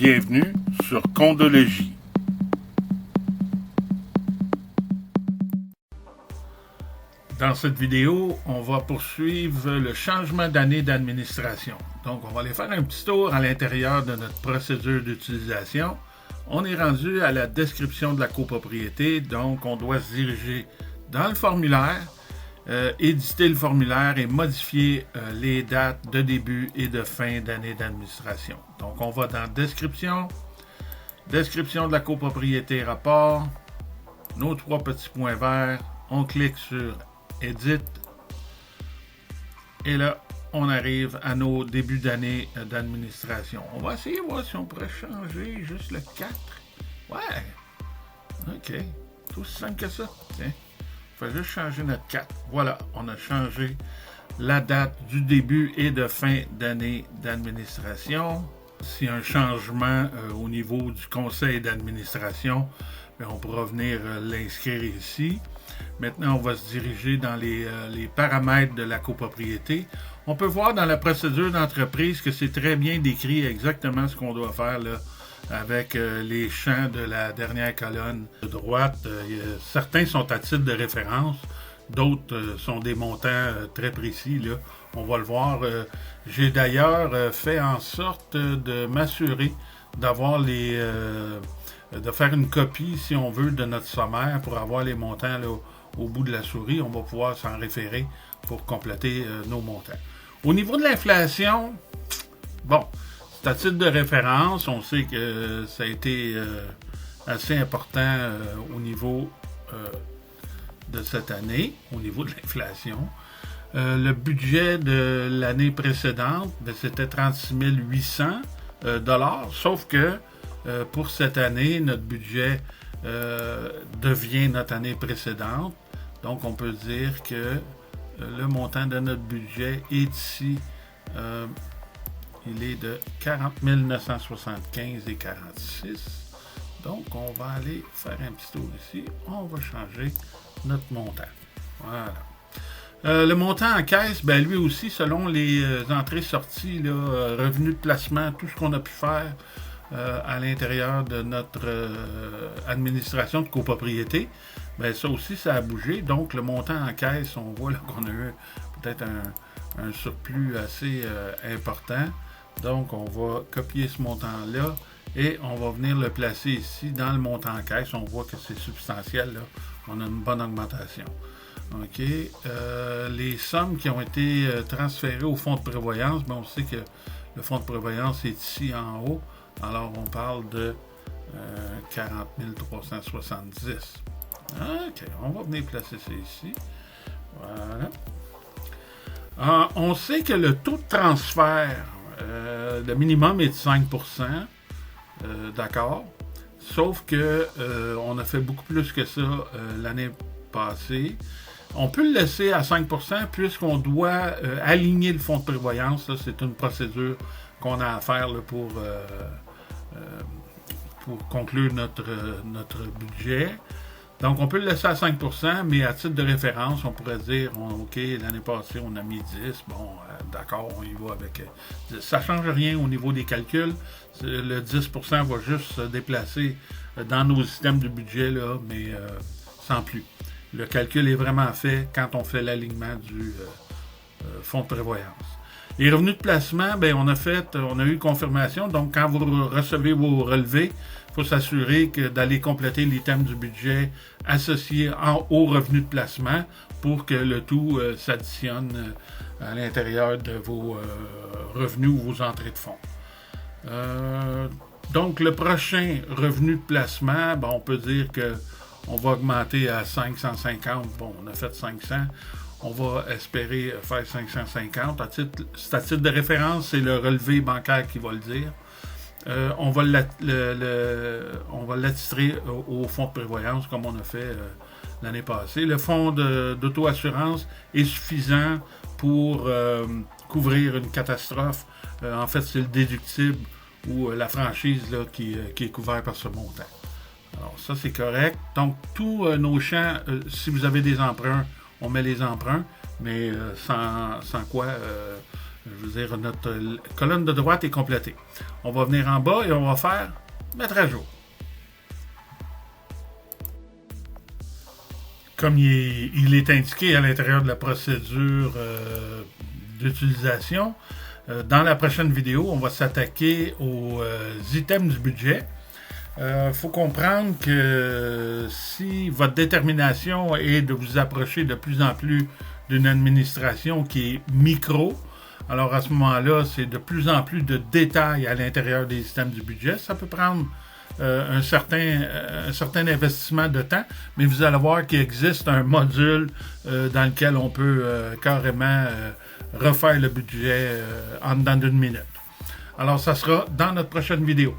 Bienvenue sur Condologie. Dans cette vidéo, on va poursuivre le changement d'année d'administration. Donc, on va aller faire un petit tour à l'intérieur de notre procédure d'utilisation. On est rendu à la description de la copropriété, donc on doit se diriger dans le formulaire, éditer le formulaire et modifier les dates de début et de fin d'année d'administration. Donc, on va dans description de la copropriété, rapport, nos trois petits points verts, on clique sur Edit, et là, on arrive à nos débuts d'année d'administration. On va essayer de voir si on pourrait changer juste le 4. Ouais, ok, c'est aussi simple que ça. Tiens. On va juste changer notre 4. Voilà, on a changé la date du début et de fin d'année d'administration. S'il y a un changement au niveau du conseil d'administration, bien, on pourra venir l'inscrire ici. Maintenant, on va se diriger dans les paramètres de la copropriété. On peut voir dans la procédure d'entreprise que c'est très bien décrit exactement ce qu'on doit faire là, avec les champs de la dernière colonne de droite. Certains sont à titre de référence, d'autres sont des montants très précis. Là. On va le voir. J'ai d'ailleurs fait en sorte de m'assurer d'avoir de faire une copie, si on veut, de notre sommaire pour avoir les montants là, au bout de la souris. On va pouvoir s'en référer pour compléter nos montants. Au niveau de l'inflation, bon, c'est à titre de référence. On sait que ça a été assez important au niveau de cette année, au niveau de l'inflation. Le budget de l'année précédente, bien, c'était 36 800 $, sauf que pour cette année, notre budget devient notre année précédente. Donc, on peut dire que le montant de notre budget est ici. Il est de 40 975,46 $. Donc, on va aller faire un petit tour ici. On va changer notre montant. Voilà. Le montant en caisse, ben, lui aussi, selon les entrées-sorties, revenus de placement, tout ce qu'on a pu faire à l'intérieur de notre administration de copropriété, ben, ça aussi, ça a bougé. Donc, le montant en caisse, on voit là, qu'on a eu peut-être un surplus assez important. Donc, on va copier ce montant-là et on va venir le placer ici dans le montant en caisse. On voit que c'est substantiel. Là. On a une bonne augmentation. OK. Les sommes qui ont été transférées au fonds de prévoyance, ben, on sait que le fonds de prévoyance est ici en haut. Alors, on parle de 40 370. OK. On va venir placer ça ici. Voilà. On sait que le taux de transfert, le minimum est de 5%. D'accord. Sauf que on a fait beaucoup plus que ça l'année passée. On peut le laisser à 5% puisqu'on doit aligner le fonds de prévoyance. Là, c'est une procédure qu'on a à faire là, pour conclure notre budget. Donc, on peut le laisser à 5%, mais à titre de référence, on pourrait dire, OK, l'année passée, on a mis 10. Bon, d'accord, on y va avec 10. Ça ne change rien au niveau des calculs. Le 10% va juste se déplacer dans nos systèmes de budget, là, mais sans plus. Le calcul est vraiment fait quand on fait l'alignement du fonds de prévoyance. Les revenus de placement, bien, on a eu confirmation. Donc, quand vous recevez vos relevés, il faut s'assurer d'aller compléter l'item du budget associé au revenu de placement pour que le tout s'additionne à l'intérieur de vos revenus ou vos entrées de fonds. Donc, le prochain revenu de placement, ben, on peut dire qu'on va augmenter à 550. Bon, on a fait 500. On va espérer faire 550. C'est à titre de référence, c'est le relevé bancaire qui va le dire. On va l'attitrer au fonds de prévoyance comme on a fait l'année passée. Le fonds d'auto-assurance est suffisant pour couvrir une catastrophe. En fait, c'est le déductible ou la franchise là, qui est couverte par ce montant. Alors, ça, c'est correct. Donc, tous nos champs, si vous avez des emprunts, on met les emprunts, mais sans quoi Je veux dire, notre colonne de droite est complétée. On va venir en bas et on va faire mettre à jour. Comme il est indiqué à l'intérieur de la procédure d'utilisation, dans la prochaine vidéo, on va s'attaquer aux items du budget. Faut comprendre que si votre détermination est de vous approcher de plus en plus d'une administration qui est micro, alors à ce moment-là, c'est de plus en plus de détails à l'intérieur des items du budget. Ça peut prendre un certain investissement de temps, mais vous allez voir qu'il existe un module dans lequel on peut carrément refaire le budget en dedans d'une minute. Alors, ça sera dans notre prochaine vidéo.